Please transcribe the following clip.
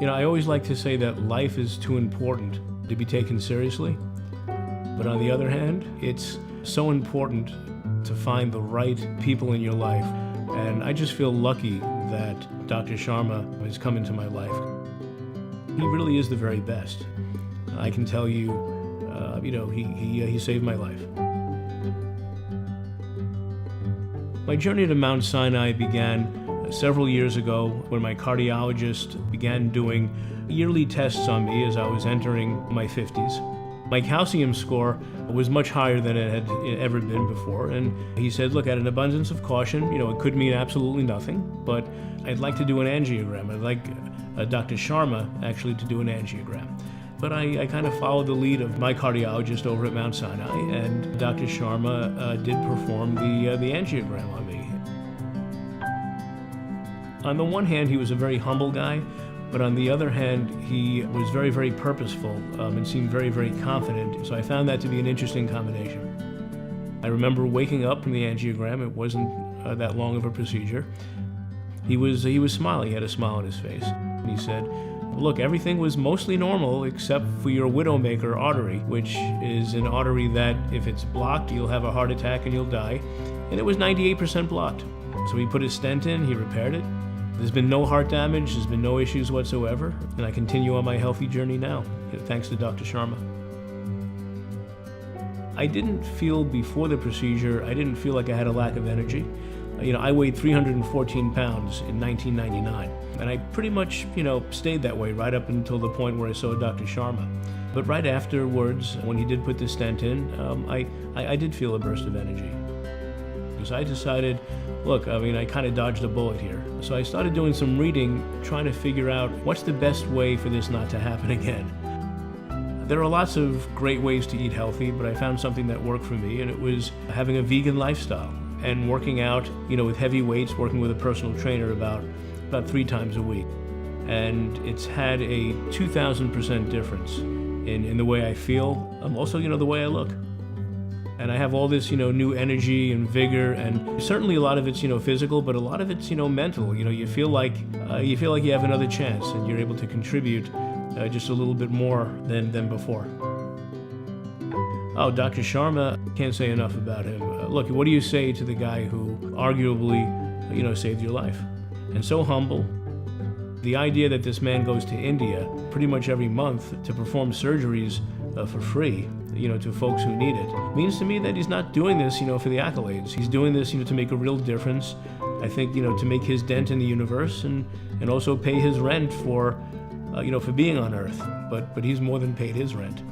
I always like to say that life is too important to be taken seriously. But on the other hand, it's so important to find the right people in your life. And I just feel lucky that Dr. Sharma has come into my life. He really is the very best. I can tell you, he saved my life. My journey to Mount Sinai began several years ago when my cardiologist began doing yearly tests on me as I was entering my 50s. My calcium score was much higher than it had ever been before, and he said, look, at an abundance of caution, it could mean absolutely nothing, but I'd like to do an angiogram. I'd like Dr. Sharma actually to do an angiogram. But I kind of followed the lead of my cardiologist over at Mount Sinai, and Dr. Sharma did perform the angiogram on me. On the one hand, he was a very humble guy, but on the other hand, he was very, very purposeful and seemed very, very confident. So I found that to be an interesting combination. I remember waking up from the angiogram. It wasn't that long of a procedure. He was smiling. He had a smile on his face. And he said, look, everything was mostly normal except for your widowmaker artery, which is an artery that if it's blocked, you'll have a heart attack and you'll die. And it was 98% blocked. So he put his stent in, he repaired it. There's been no heart damage, there's been no issues whatsoever, and I continue on my healthy journey now, thanks to Dr. Sharma. I didn't feel before the procedure, I didn't feel like I had a lack of energy. I weighed 314 pounds in 1999, and I pretty much, stayed that way right up until the point where I saw Dr. Sharma. But right afterwards, when he did put the stent in, I did feel a burst of energy. Because I decided, look, I kind of dodged a bullet here. So I started doing some reading, trying to figure out what's the best way for this not to happen again. There are lots of great ways to eat healthy, but I found something that worked for me, and it was having a vegan lifestyle and working out, with heavy weights, working with a personal trainer about 3 times a week. And it's had a 2,000% difference in the way I feel, also, the way I look. And I have all this, new energy and vigor, and certainly a lot of it's, physical, but a lot of it's, mental. You feel like you have another chance, and you're able to contribute just a little bit more than before. Oh, Dr. Sharma, can't say enough about him. Look, what do you say to the guy who arguably, saved your life? And so humble. The idea that this man goes to India pretty much every month to perform surgeries for free, to folks who need it, means to me that he's not doing this, for the accolades. He's doing this, to make a real difference. I think, to make his dent in the universe and also pay his rent for, for being on Earth. But he's more than paid his rent.